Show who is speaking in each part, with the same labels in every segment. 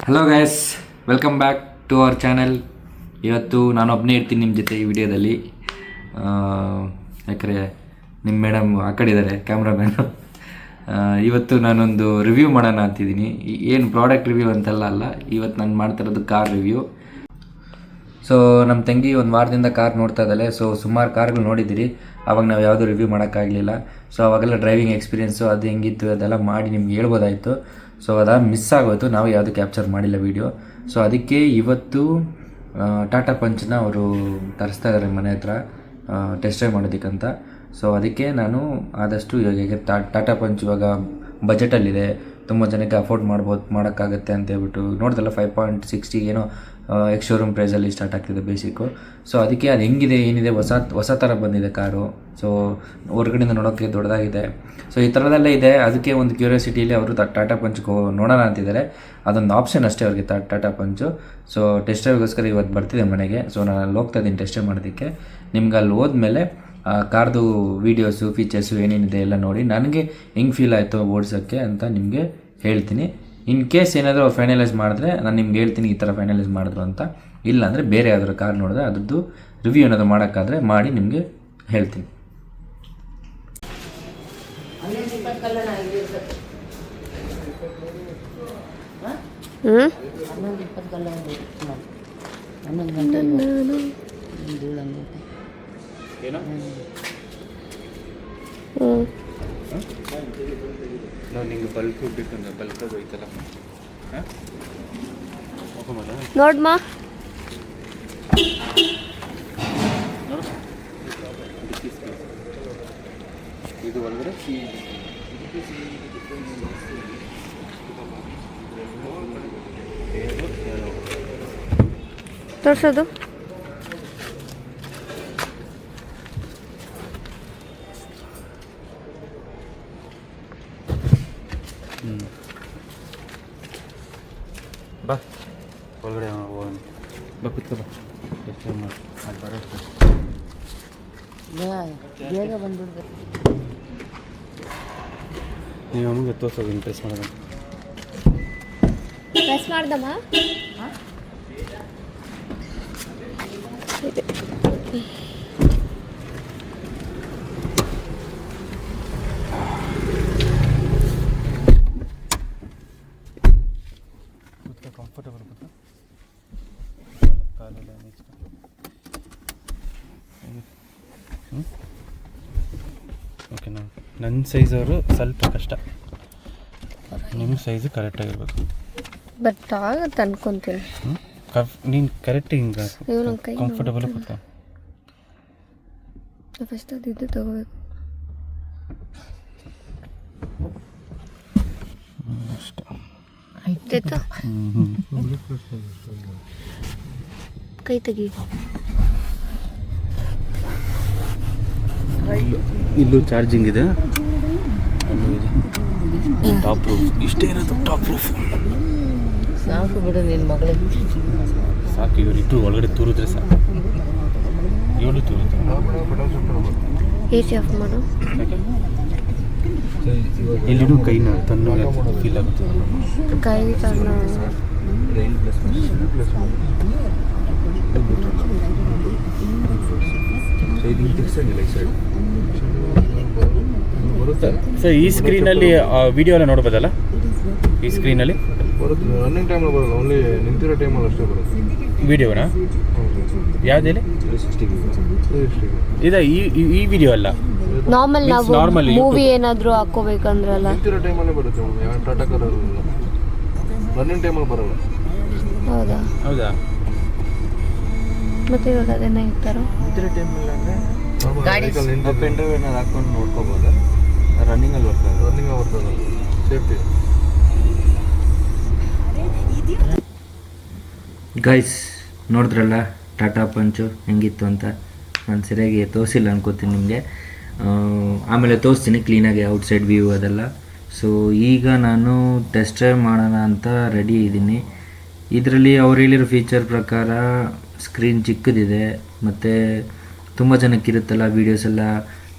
Speaker 1: Hello guys, welcome back to our channel. ಇವತ್ತು ನಾನು ಒಬ್ಬನೇ ಇರ್ತೀನಿ ನಿಮ್ಮ ಜೊತೆ ಈ ವಿಡಿಯೋದಲ್ಲಿ. ಯಾಕಂದರೆ ನಿಮ್ಮ ಮೇಡಮ್ ಆ ಕಡೆ ಇದ್ದಾರೆ ಕ್ಯಾಮ್ರಾಮ್ಯಾನು. ಇವತ್ತು ನಾನೊಂದು ರಿವ್ಯೂ ಮಾಡೋಣ ಅಂತಿದ್ದೀನಿ. ಏನು ಪ್ರಾಡಕ್ಟ್ ರಿವ್ಯೂ ಅಂತೆಲ್ಲ ಅಲ್ಲ, ಇವತ್ತು ನಾನು ಮಾಡ್ತಿರೋದು ಕಾರ್ ರಿವ್ಯೂ. ಸೊ ನಮ್ಮ ತಂಗಿ ಒಂದು ವಾರದಿಂದ ಕಾರ್ ನೋಡ್ತಾ ಇದ್ದಾಳೆ. ಸೊ ಸುಮಾರು ಕಾರ್ಗಳು ನೋಡಿದ್ದೀರಿ, ಆವಾಗ ನಾವು ಯಾವುದೂ ರಿವ್ಯೂ ಮಾಡೋಕ್ಕಾಗಲಿಲ್ಲ. ಸೊ ಅವಾಗೆಲ್ಲ ಡ್ರೈವಿಂಗ್ ಎಕ್ಸ್ಪೀರಿಯೆನ್ಸು ಅದು ಹೆಂಗಿತ್ತು ಅದೆಲ್ಲ ಮಾಡಿ ನಿಮ್ಗೆ ಹೇಳ್ಬೋದಾಯಿತು. ಸೊ ಅದು ಮಿಸ್ ಆಗೋಯ್ತು, ನಾವು ಯಾವುದು ಕ್ಯಾಪ್ಚರ್ ಮಾಡಿಲ್ಲ ವೀಡಿಯೋ. ಸೊ ಅದಕ್ಕೆ ಇವತ್ತು ಟಾಟಾ ಪಂಚನ್ನ ಅವರು ತರಿಸ್ತಾ ಇದ್ದಾರೆ ಮನೆ ಹತ್ರ ಟೆಸ್ಟ್ ಡ್ರೈವ್ ಮಾಡೋದಕ್ಕಂತ. ಸೊ ಅದಕ್ಕೆ ನಾನು ಆದಷ್ಟು ಇವಾಗ ಟಾಟಾ ಪಂಚ್ ಇವಾಗ ಬಜೆಟಲ್ಲಿದೆ, ತುಂಬ ಜನಕ್ಕೆ ಅಫೋರ್ಡ್ ಮಾಡೋಕ್ಕಾಗತ್ತೆ ಅಂತ ಹೇಳ್ಬಿಟ್ಟು ನೋಡ್ದಲ್ಲ 5.60 ಏನೋ ಎಕ್ಸ್ ಶೋರೂಮ್ ಪ್ರೈಸಲ್ಲಿ ಸ್ಟಾರ್ಟ್ ಆಗ್ತಿದೆ ಬೇಸಿಕ್ಕು. ಸೊ ಅದಕ್ಕೆ ಅದು ಹೆಂಗಿದೆ ಏನಿದೆ ಹೊಸ ಥರ ಬಂದಿದೆ ಕಾರು. ಸೊ ಹೊರಗಡೆಯಿಂದ ನೋಡೋಕ್ಕೆ ದೊಡ್ಡದಾಗಿದೆ. ಸೊ ಈ ಥರದೆಲ್ಲ ಇದೆ. ಅದಕ್ಕೆ ಒಂದು ಕ್ಯೂರಿಯಾಸಿಟಿಯಲ್ಲಿ ಅವರು ಟಾಟಾ ಪಂಚ್ಗೆ ನೋಡೋಣ ಅಂತಿದ್ದಾರೆ. ಅದೊಂದು ಆಪ್ಷನ್ ಅಷ್ಟೇ ಅವ್ರಿಗೆ ಟಾಟಾ ಪಂಚು. ಸೊ ಟೆಸ್ಟ್ ಡ್ರೈವ್ಗೋಸ್ಕರ ಇವತ್ತು ಬರ್ತಿದೆ ಮನೆಗೆ. ಸೊ ನಾನು ಅಲ್ಲಿ ಹೋಗ್ತಾ ಇದ್ದೀನಿ ಟೆಸ್ಟ್ ಡ್ರೈವ್ ಮಾಡೋದಕ್ಕೆ. ನಿಮ್ಗೆ ಅಲ್ಲಿ ಹೋದ್ಮೇಲೆ ಕಾರ್ದು ವೀಡಿಯೋಸು ಫೀಚರ್ಸು ಏನೇನಿದೆ ಎಲ್ಲ ನೋಡಿ ನನಗೆ ಹೆಂಗೆ ಫೀಲ್ ಆಯಿತು ಓಡಿಸೋಕ್ಕೆ ಅಂತ ನಿಮಗೆ ಹೇಳ್ತೀನಿ. ಇನ್ ಕೇಸ್ ಏನಾದರೂ ಅವ್ರು ಫೈನಲೈಸ್ ಮಾಡಿದ್ರೆ ನಾನು ನಿಮ್ಗೆ ಹೇಳ್ತೀನಿ ಈ ಥರ ಫೈನಲೈಸ್ ಮಾಡಿದ್ರು ಅಂತ. ಇಲ್ಲ ಅಂದರೆ ಬೇರೆ ಯಾವ್ದಾದ್ರು ಕಾರ್ ನೋಡಿದ್ರೆ ಅದ್ರದ್ದು ರಿವ್ಯೂ ಏನಾದರೂ ಮಾಡೋಕ್ಕಾದ್ರೆ ಮಾಡಿ ನಿಮಗೆ ಹೇಳ್ತೀನಿ. ನಿಂಗೆ ಬಲ್ಕ್ ಬೇಕಂದ್ರೆ ಬಲ್ಕ್ ಹೋಯ್ತಲ್ಲ
Speaker 2: ನೋಡ್ಮಾ.
Speaker 1: ಇದು ಒಳಗಡೆ
Speaker 2: ತೋರ್ಸೋದು
Speaker 1: ಬಾ ಒಳಗಡೆ ಬಾ ಕುತ್ಕೋ ಬಾ. ಎಷ್ಟು ಮಾಡಿ ಅಲ್ಲಿ ಬರೋಷ್ಟು
Speaker 3: ಬೇಗ ಬಂದ್ಬಿಡ್ಬೇಕು.
Speaker 1: ನೀವು ನಮಗೆ ತೋರಿಸೋದು ಇಂಟ್ರೆಸ್ಟ್ ಮಾಡೋದು.
Speaker 2: ಪ್ರೆಸ್ ಮಾಡ್ದಮ್ಮ.
Speaker 1: ಕಂಫರ್ಟಬಲ್ ಗೊತ್ತಾ ಕಾಲೆಲ್ಲ ನೆಕ್ಸ್ಟ್ ಓಕೆನಾ. ನನ್ನ ಸೈಜವರು ಸ್ವಲ್ಪ ಕಷ್ಟ, ನಿಮ್ಮ ಸೈಜು ಕರೆಕ್ಟಾಗಿರ್ಬೇಕು.
Speaker 2: ಬಟ್ ಆಗತ್ತೆ ಅನ್ಕೊಂತೀನಿ.
Speaker 1: ನೀನು ಕರೆಕ್ಟಾಗಿ ಹಿಂಗೆ
Speaker 2: ಕೈ
Speaker 1: ಕಂಫರ್ಟಬಲ್ ಗೊತ್ತಾ.
Speaker 2: ಫಸ್ಟ್ ಅದು ಇದು ತಗೋಬೇಕು
Speaker 1: ಅಷ್ಟೇ.
Speaker 2: ಆಯ್ತಾ ಕೈ ತೆಗಿ.
Speaker 1: ಇಲ್ಲೂ ಚಾರ್ಜಿಂಗ್ ಇದೆ, ಅಲ್ಲೂ ಇದೆ. ಟಾಪ್ ಪ್ರೂಫ್ ಇಷ್ಟೇ ಇರೋದು, ಟಾಪ್ ಪ್ರೂಫ್
Speaker 3: ಸಾಕು ಬಿಡು ನಿನ್ನ ಮಗಳಿಗೆ.
Speaker 1: ಸಾಕು, ಇವರಿಬ್ಬರು ಒಳಗಡೆ ತೂರಿದ್ರೆ ಸಾಕು. ಇವಳು ತೂರಿದ್ರು.
Speaker 2: ಎ ಸಿ ಆಫ್ ಮಾಡು.
Speaker 1: ಇಲ್ಲಿನೂ ಕೈನ ತನ್ನ ಫೀಲ್ ಆಗುತ್ತೆ.
Speaker 2: ಕೈ ತನ್ನ
Speaker 1: ಸರ್ ಈ ಸ್ಕ್ರೀನಲ್ಲಿ ವಿಡಿಯೋ ಎಲ್ಲ ನೋಡ್ಬೋದಲ್ಲ? ಈ ಸ್ಕ್ರೀನಲ್ಲಿ
Speaker 4: ಬರುತ್ತೆ. ರನ್ನಿಂಗ್ ಟೈಮಲ್ಲಿ ಬರೋಲ್ಲ, ಓನ್ಲಿ ನಿಂತಿರೋ ಟೈಮಲ್ಲಿ ಅಷ್ಟೇ ಬರುತ್ತೆ
Speaker 1: ವಿಡಿಯೋನಾ? ಯಾವುದೇಳಿ ಇದೆ ಈ ವಿಡಿಯೋ ಅಲ್ಲ,
Speaker 2: ನಾರ್ಮಲ್ ನಾವು
Speaker 1: ನಾರ್ಮಲ್
Speaker 2: ಮೂವಿ ಏನಾದರೂ ಹಾಕೋಬೇಕಂದ್ರಲ್ಲ
Speaker 4: ನಿಂತಿರೋ ಟೈಮಲ್ಲೇ ಬರುತ್ತೆ. ಯಾವ ಟಾಟಾ ಕಾರ್ ರನ್ನಿಂಗ್ ಟೈಮಲ್ಲಿ ಬರೋಲ್ಲ.
Speaker 2: ಹೌದಾ?
Speaker 1: ಹೌದಾ?
Speaker 2: ಮತ್ತೆ ಇವಾಗ ಅದೇನ ಇರ್ತಾರೋ
Speaker 1: ನಿಂತಿರೋ ಟೈಮಲ್ಲಿ ಅಂದರೆ
Speaker 3: ಗಾಡಿ
Speaker 1: ಪೆನ್ ಡ್ರೈವ್ ಏನಾದ್ರು ಹಾಕೊಂಡು ನೋಡ್ಕೋಬೋದು. ರನ್ನಿಂಗಲ್ಲಿ ಬರ್ತದೆ,
Speaker 4: ರನ್ನಿಂಗ್ ಬರ್ತದೆ, ಸೇಫ್ಟಿ.
Speaker 1: ಗೈಸ್ ನೋಡಿದ್ರಲ್ಲ ಟಾಟಾ ಪಂಚು ಹೆಂಗಿತ್ತು ಅಂತ. ನಾನು ಸರಿಯಾಗಿ ತೋರಿಸಿಲ್ಲ ಅನ್ಕೋತೀನಿ ನಿಮಗೆ, ಆಮೇಲೆ ತೋರಿಸ್ತೀನಿ ಕ್ಲೀನಾಗಿ ಔಟ್ಸೈಡ್ ವ್ಯೂ ಅದೆಲ್ಲ. ಸೊ ಈಗ ನಾನು ಟೆಸ್ಟ್ ಡ್ರೈವ್ ಮಾಡೋಣ ಅಂತ ರೆಡಿ ಇದ್ದೀನಿ. ಇದರಲ್ಲಿ ಅವ್ರು ಹೇಳಿರೋ ಫೀಚರ್ ಪ್ರಕಾರ ಸ್ಕ್ರೀನ್ ಚಿಕ್ಕದಿದೆ, ಮತ್ತು ತುಂಬ ಜನಕ್ಕಿರುತ್ತಲ್ಲ ವೀಡಿಯೋಸ್ ಎಲ್ಲ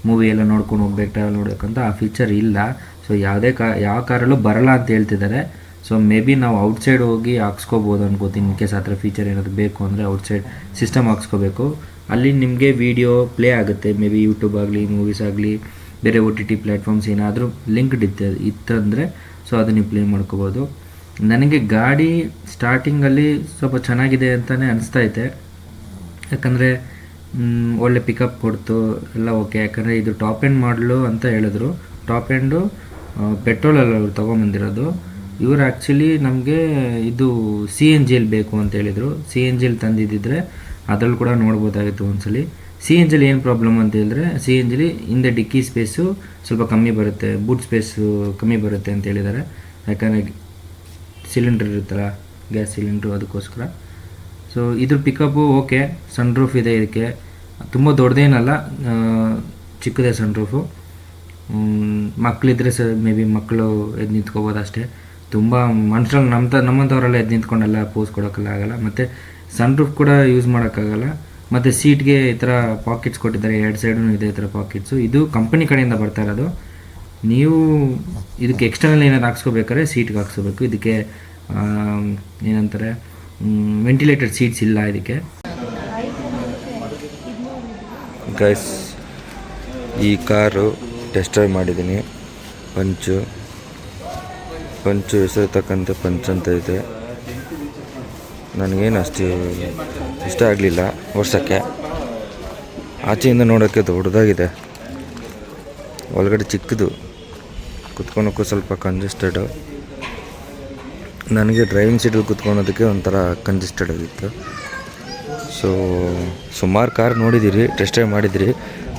Speaker 1: ಮೂವಿ ಎಲ್ಲ ನೋಡ್ಕೊಂಡು ಹೋಗ್ಬೇಕು, ಟ್ರಾವೆಲ್ ನೋಡಬೇಕಂತ ಆ ಫೀಚರ್ ಇಲ್ಲ. ಸೊ ಯಾವ ಕಾರಲ್ಲೂ ಬರಲ್ಲ ಅಂತ ಹೇಳ್ತಿದ್ದಾರೆ. ಸೊ ಮೇ ಬಿ ನಾವು ಔಟ್ಸೈಡ್ ಹೋಗಿ ಹಾಕ್ಸ್ಕೋಬೋದು ಅನ್ಕೋತೀನಿ. ಇನ್ ಕೇಸ್ ಆ ಥರ ಫೀಚರ್ ಏನಾದರೂ ಬೇಕು ಅಂದರೆ ಔಟ್ಸೈಡ್ ಸಿಸ್ಟಮ್ ಹಾಕ್ಸ್ಕೋಬೇಕು. ಅಲ್ಲಿ ನಿಮಗೆ ವೀಡಿಯೋ ಪ್ಲೇ ಆಗುತ್ತೆ, ಮೇ ಬಿ ಯೂಟ್ಯೂಬ್ ಆಗಲಿ, ಮೂವೀಸ್ ಆಗಲಿ, ಬೇರೆ OTT ಪ್ಲ್ಯಾಟ್ಫಾರ್ಮ್ಸ್ ಏನಾದರೂ ಲಿಂಕ್ಡ್ ಇತ್ತಂದರೆ ಸೊ ಅದು ನೀವು ಪ್ಲೇ ಮಾಡ್ಕೋಬೋದು. ನನಗೆ ಗಾಡಿ ಸ್ಟಾರ್ಟಿಂಗಲ್ಲಿ ಸ್ವಲ್ಪ ಚೆನ್ನಾಗಿದೆ ಅಂತಲೇ ಅನಿಸ್ತೈತೆ, ಯಾಕಂದರೆ ಒಳ್ಳೆ ಪಿಕಪ್ ಕೊಡ್ತು ಎಲ್ಲ ಓಕೆ. ಯಾಕಂದರೆ ಇದು ಟಾಪ್ ಎಂಡ್ ಮಾಡಲು ಅಂತ ಹೇಳಿದ್ರು. ಟಾಪ್ ಎಂಡು ಪೆಟ್ರೋಲಲ್ಲಿ ಅವ್ರು ತೊಗೊಂಬಂದಿರೋದು. ಇವರು ಆ್ಯಕ್ಚುಲಿ ನಮಗೆ ಇದು CNGಯಲ್ಲಿ ಬೇಕು ಅಂತ ಹೇಳಿದರು. CNGಯಲ್ಲಿ ತಂದಿದ್ದಿದ್ರೆ ಅದ್ರಲ್ಲಿ ಕೂಡ ನೋಡ್ಬೋದಾಗಿತ್ತು ಒಂದ್ಸಲಿ. CNGಯಲ್ಲಿ ಏನು ಪ್ರಾಬ್ಲಮ್ ಅಂತ ಹೇಳಿದ್ರೆ, CNGಲಿ ಹಿಂದೆ ಡಿಕ್ಕಿ ಸ್ಪೇಸು ಸ್ವಲ್ಪ ಕಮ್ಮಿ ಬರುತ್ತೆ, ಬೂಟ್ ಸ್ಪೇಸು ಕಮ್ಮಿ ಬರುತ್ತೆ ಅಂತ ಹೇಳಿದ್ದಾರೆ. ಯಾಕಂದರೆ ಸಿಲಿಂಡ್ರ್ ಇರುತ್ತಲ್ಲ, ಗ್ಯಾಸ್ ಸಿಲಿಂಡ್ರು, ಅದಕ್ಕೋಸ್ಕರ. ಸೊ ಇದ್ರ ಪಿಕಪ್ಪು ಓಕೆ, ಸನ್ ರೂಫ್ ಇದೆ ಇದಕ್ಕೆ, ತುಂಬ ದೊಡ್ಡದೇನಲ್ಲ, ಚಿಕ್ಕದೇ ಸನ್ ರೂಫು. ಮಕ್ಕಳಿದ್ರೆ ಮೇ ಬಿ ಮಕ್ಕಳು ಎದ್ದು ನಿಂತ್ಕೋಬೋದು ಅಷ್ಟೇ. ತುಂಬ ಮನುಷ್ಯರಲ್ಲಿ ನಮ್ಮಂಥವರೆಲ್ಲ ಎದ್ದು ನಿಂತ್ಕೊಂಡೆಲ್ಲ ಪೋಸ್ ಕೊಡೋಕ್ಕೆಲ್ಲ ಆಗೋಲ್ಲ. ಮತ್ತು ಸನ್ ರೂಫ್ ಕೂಡ ಯೂಸ್ ಮಾಡೋಕ್ಕಾಗಲ್ಲ. ಮತ್ತು ಸೀಟ್ಗೆ ಈ ಥರ ಪಾಕೆಟ್ಸ್ ಕೊಟ್ಟಿದ್ದಾರೆ, 2 ಸೈಡೂ ಇದೆ ಈ ಥರ ಪಾಕೆಟ್ಸು. ಇದು ಕಂಪನಿ ಕಡೆಯಿಂದ ಬರ್ತಾ ಇರೋದು. ನೀವು ಇದಕ್ಕೆ ಎಕ್ಸ್ಟರ್ನಲ್ ಏನಾದ್ರು ಹಾಕ್ಸ್ಕೋಬೇಕಾದ್ರೆ ಸೀಟ್ಗೆ ಹಾಕ್ಸ್ಕೋಬೇಕು. ಇದಕ್ಕೆ ಏನಂತಾರೆ, ವೆಂಟಿಲೇಟೆಡ್ ಸೀಟ್ಸ್ ಇಲ್ಲ ಇದಕ್ಕೆ. ಗೈಸ್, ಈ ಕಾರು ಟೆಸ್ಟ್ ಡ್ರೈವ್ ಮಾಡಿದ್ದೀನಿ. ಪಂಚು ಹೆಸರು ತಕ್ಕಂತೆ ಪಂಚ್ ಅಂತ ಇದೆ. ನನಗೇನು ಅಷ್ಟು ಇಷ್ಟ ಆಗಲಿಲ್ಲ ಓಡ್ಸೋಕ್ಕೆ. ಆಚೆಯಿಂದ ನೋಡೋಕ್ಕೆ ದೊಡ್ಡದಾಗಿದೆ, ಒಳಗಡೆ ಚಿಕ್ಕದು, ಕುತ್ಕೊಳಕ್ಕೂ ಸ್ವಲ್ಪ ಕಂಜೆಸ್ಟೆಡು. ನನಗೆ ಡ್ರೈವಿಂಗ್ ಸೀಟಲ್ಲಿ ಕುತ್ಕೊಳೋದಕ್ಕೆ ಒಂಥರ ಕಂಜೆಸ್ಟೆಡ್ ಆಗಿತ್ತು. ಸೊ ಸುಮಾರು ಕಾರ್ ನೋಡಿದ್ದೀರಿ, ಟೆಸ್ಟ್ ಡ್ರೈವ್ ಮಾಡಿದಿರಿ,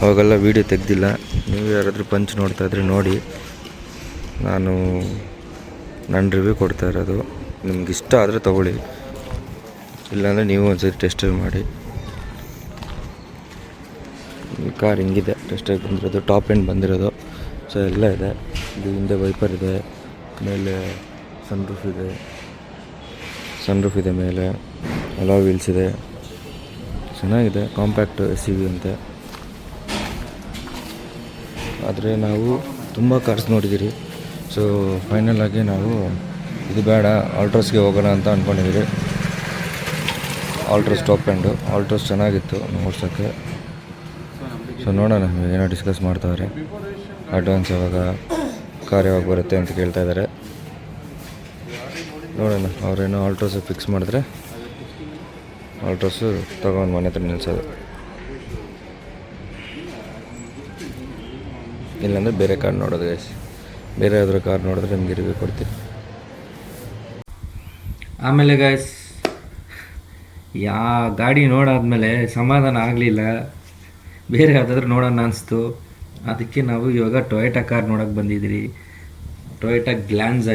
Speaker 1: ಅವಾಗೆಲ್ಲ ವೀಡಿಯೋ ತೆಗೆದಿಲ್ಲ. ನೀವು ಯಾರಾದರೂ ಪಂಚ್ ನೋಡ್ತಾಯಿದ್ರೆ ನೋಡಿ. ನಾನು ನನ್ನ ರಿವ್ಯೂ ಕೊಡ್ತಾ ಇರೋದು. ನಿಮ್ಗೆ ಇಷ್ಟ ಆದರೆ ತೊಗೊಳ್ಳಿ, ಇಲ್ಲಾಂದರೆ ನೀವು ಒಂದ್ಸರಿ ಟೆಸ್ಟ್ ಡ್ರೈವ್ ಮಾಡಿ. ಈ ಕಾರ್ ಹಿಂಗಿದೆ, ಟೆಸ್ಟ್ ಡ್ರೈವ್ ಬಂದಿರೋದು, ಟಾಪ್ ಎಂಡ್ ಬಂದಿರೋದು. ಸೊ ಎಲ್ಲ ಇದೆ. ಇದು ಹಿಂದೆ ವೈಪರ್ ಇದೆ, ಮೇಲೆ ಸನ್ ರೂಫ್ ಇದೆ, ಮೇಲೆ ಅಲಾ ವೀಲ್ಸ್ ಇದೆ. ಚೆನ್ನಾಗಿದೆ, ಕಾಂಪ್ಯಾಕ್ಟ್ SUV ಅಂತೆ. ಆದರೆ ನಾವು ತುಂಬ ಕಾರ್ಸ್ ನೋಡಿದ್ದೀರಿ. ಸೊ ಫೈನಲ್ ಆಗಿ ನಾವು ಇದು ಬೇಡ, ಆಲ್ಟ್ರೋಸ್ಗೆ ಹೋಗೋಣ ಅಂತ ಅಂದ್ಕೊಂಡಿದ್ದೀರಿ. ಆಲ್ಟ್ರೋಸ್ ಟಾಪ್ ಎಂಡು, ಆಲ್ಟ್ರೋಸ್ ಚೆನ್ನಾಗಿತ್ತು ನೋಡ್ಸೋಕ್ಕೆ. ಸೊ ನೋಡೋಣ, ಏನೋ ಡಿಸ್ಕಸ್ ಮಾಡ್ತಾವ್ರೆ. ಅಡ್ವಾನ್ಸ್ ಯಾವಾಗ, ಕಾರ್ ಯಾವಾಗ ಬರುತ್ತೆ ಅಂತ ಕೇಳ್ತಾ ಇದ್ದಾರೆ. ನೋಡೋಣ, ಅವರೇನೋ ಆಲ್ಟ್ರೋಸ್ ಫಿಕ್ಸ್ ಮಾಡಿದ್ರೆ ಆಲ್ಟ್ರೋಸು ತಗೊಂಡು ಮನೆ ಹತ್ರ ನಿಲ್ಲಿಸೋದು, ಇಲ್ಲಾಂದರೆ ಬೇರೆ ಕಾರ್ ನೋಡೋದು. ಗೈಸ್, ಬೇರೆ ಯಾವ್ದಾದ್ರು ಕಾರ್ ನೋಡಿದ್ರೆ ನಿಮಗೆ ರಿವ್ಯೂ ಕೊಡ್ತೀನಿ. ಆಮೇಲೆ ಗೈಸ್, ಗಾಡಿ ನೋಡಾದ್ಮೇಲೆ ಸಮಾಧಾನ ಆಗಲಿಲ್ಲ, ಬೇರೆ ಯಾವುದಾದ್ರೂ ನೋಡೋಣ ಅನಿಸ್ತು. ಅದಕ್ಕೆ ನಾವು ಇವಾಗ ಟೊಯೋಟಾ ಕಾರ್ ನೋಡೋಕ್ಕೆ ಬಂದಿದ್ದೀರಿ. ಟೊಯೋಟಾ ಗ್ಲ್ಯಾನ್ಸಾ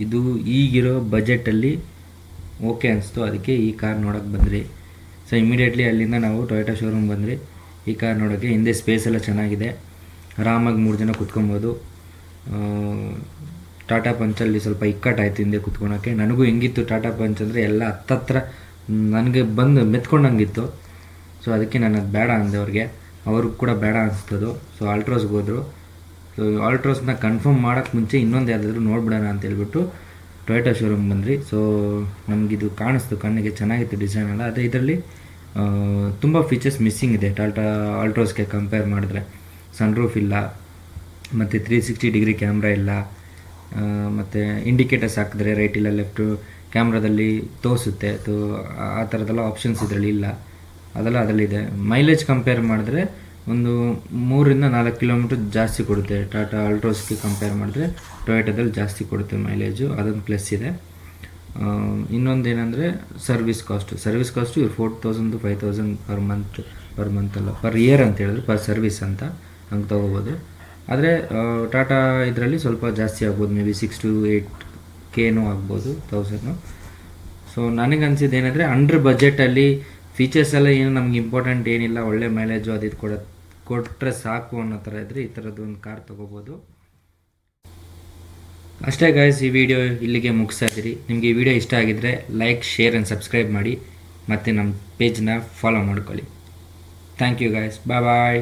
Speaker 1: ಇದು ಈಗಿರೋ ಬಜೆಟಲ್ಲಿ ಓಕೆ ಅನಿಸ್ತು, ಅದಕ್ಕೆ ಈ ಕಾರ್ ನೋಡೋಕ್ಕೆ ಬಂದ್ರಿ. ಸೊ ಇಮಿಡಿಯೇಟ್ಲಿ ಅಲ್ಲಿಂದ ನಾವು ಟೊಯೋಟಾ ಶೋರೂಮ್ ಬಂದ್ರಿ ಈ ಕಾರ್ ನೋಡೋಕ್ಕೆ. ಹಿಂದೆ ಸ್ಪೇಸ್ ಎಲ್ಲ ಚೆನ್ನಾಗಿದೆ, ಆರಾಮಾಗಿ 3 ಜನ ಕುತ್ಕೊಬೋದು. ಟಾಟಾ ಪಂಚಲ್ಲಿ ಸ್ವಲ್ಪ ಇಕ್ಕಟ್ಟಾಯಿತು ಹಿಂದೆ ಕುತ್ಕೊಳಕ್ಕೆ. ನನಗೂ ಹೆಂಗಿತ್ತು ಟಾಟಾ ಪಂಚ್ ಅಂದರೆ ಎಲ್ಲ ಹತ್ತತ್ರ ನನಗೆ ಬಂದು ಮೆತ್ಕೊಂಡಂಗಿತ್ತು. ಸೊ ಅದಕ್ಕೆ ನಾನು ಅದು ಬೇಡ ಅಂದೆ ಅವ್ರಿಗೆ, ಅವ್ರಿಗೆ ಕೂಡ ಬೇಡ ಅನಿಸ್ತದು. ಸೊ ಆಲ್ಟ್ರೋಸ್ಗೆ ಹೋದರು. ಸೊ ಆಲ್ಟ್ರೋಸ್ನ ಕನ್ಫರ್ಮ್ ಮಾಡೋಕ್ಕೆ ಮುಂಚೆ ಇನ್ನೊಂದು ಯಾವುದಾದ್ರೂ ನೋಡ್ಬಿಡೋಣ ಅಂತ ಹೇಳ್ಬಿಟ್ಟು ಟೊಯೋಟಾ ಶೋರೂಮ್ ಬಂದ್ರಿ. ಸೊ ನಮಗಿದು ಕಾಣಿಸ್ತು ಕಣ್ಣಿಗೆ, ಚೆನ್ನಾಗಿತ್ತು ಡಿಸೈನ್ ಎಲ್ಲ. ಆದರೆ ಇದರಲ್ಲಿ ತುಂಬ ಫೀಚರ್ಸ್ ಮಿಸ್ಸಿಂಗ್ ಇದೆ ಟಾಟಾ ಆಲ್ಟ್ರೋಸ್ಗೆ ಕಂಪೇರ್ ಮಾಡಿದ್ರೆ. ಸನ್ ರೂಫ್ ಇಲ್ಲ, ಮತ್ತು 360 ಡಿಗ್ರಿ ಕ್ಯಾಮ್ರಾ ಇಲ್ಲ, ಮತ್ತು ಇಂಡಿಕೇಟರ್ಸ್ ಹಾಕಿದ್ರೆ ರೈಟ್ ಇಲ್ಲ ಲೆಫ್ಟು ಕ್ಯಾಮ್ರಾದಲ್ಲಿ ತೋರಿಸುತ್ತೆ. ಆ ಥರದ್ದೆಲ್ಲ ಆಪ್ಷನ್ಸ್ ಇದರಲ್ಲಿ ಇಲ್ಲ, ಅದೆಲ್ಲ ಅದರಲ್ಲಿದೆ. ಮೈಲೇಜ್ ಕಂಪೇರ್ ಮಾಡಿದ್ರೆ ಒಂದು 3-4 ಕಿಲೋಮೀಟ್ರ್ ಜಾಸ್ತಿ ಕೊಡುತ್ತೆ. ಟಾಟಾ ಆಲ್ಟ್ರೋಸ್ಗೆ ಕಂಪೇರ್ ಮಾಡಿದ್ರೆ ಟೊಯೋಟಾದಲ್ಲಿ ಜಾಸ್ತಿ ಕೊಡುತ್ತೆ ಮೈಲೇಜು, ಅದೊಂದು ಪ್ಲಸ್ ಇದೆ. ಇನ್ನೊಂದೇನೆಂದರೆ ಸರ್ವಿಸ್ ಕಾಸ್ಟು ಇವ್ರು 4,000 to 5,000 ಪರ್ ಮಂತ್ ಅಲ್ಲ, ಪರ್ ಇಯರ್ ಅಂತ ಹೇಳಿದ್ರು, ಪರ್ ಸರ್ವಿಸ್ ಅಂತ ಹಂಗೆ ತೊಗೋಬೋದು. ಆದರೆ ಟಾಟಾ ಇದರಲ್ಲಿ ಸ್ವಲ್ಪ ಜಾಸ್ತಿ ಆಗ್ಬೋದು, ಮೇ ಬಿ 6 to 8K ಆಗ್ಬೋದು, 1000. ಸೊ ನನಗೆ ಅನಿಸಿದ್ದು ಏನಂದರೆ ಅಂಡರ್ ಬಜೆಟಲ್ಲಿ ಫೀಚರ್ಸ್ ಎಲ್ಲ ಏನು ನಮ್ಗೆ ಇಂಪಾರ್ಟೆಂಟ್ ಏನಿಲ್ಲ, ಒಳ್ಳೆ ಮೈಲೇಜು ಅದು ಕೊಟ್ಟರೆ ಸಾಕು ಅನ್ನೋ ಥರ ಇದ್ದರೆ ಈ ಥರದ್ದು ಒಂದು ಕಾರ್ ತೊಗೋಬೋದು. ಅಷ್ಟೇ ಗಾಯ್ಸ್, ಈ ವಿಡಿಯೋ ಇಲ್ಲಿಗೆ ಮುಗಿಸ್ತಾ ಇದ್ದೀರಿ. ನಿಮಗೆ ಈ ವಿಡಿಯೋ ಇಷ್ಟ ಆಗಿದ್ದರೆ ಲೈಕ್, ಶೇರ್ ಆ್ಯಂಡ್ ಸಬ್ಸ್ಕ್ರೈಬ್ ಮಾಡಿ, ಮತ್ತು ನಮ್ಮ ಪೇಜ್ನ ಫಾಲೋ ಮಾಡ್ಕೊಳ್ಳಿ. Thank you guys, bye.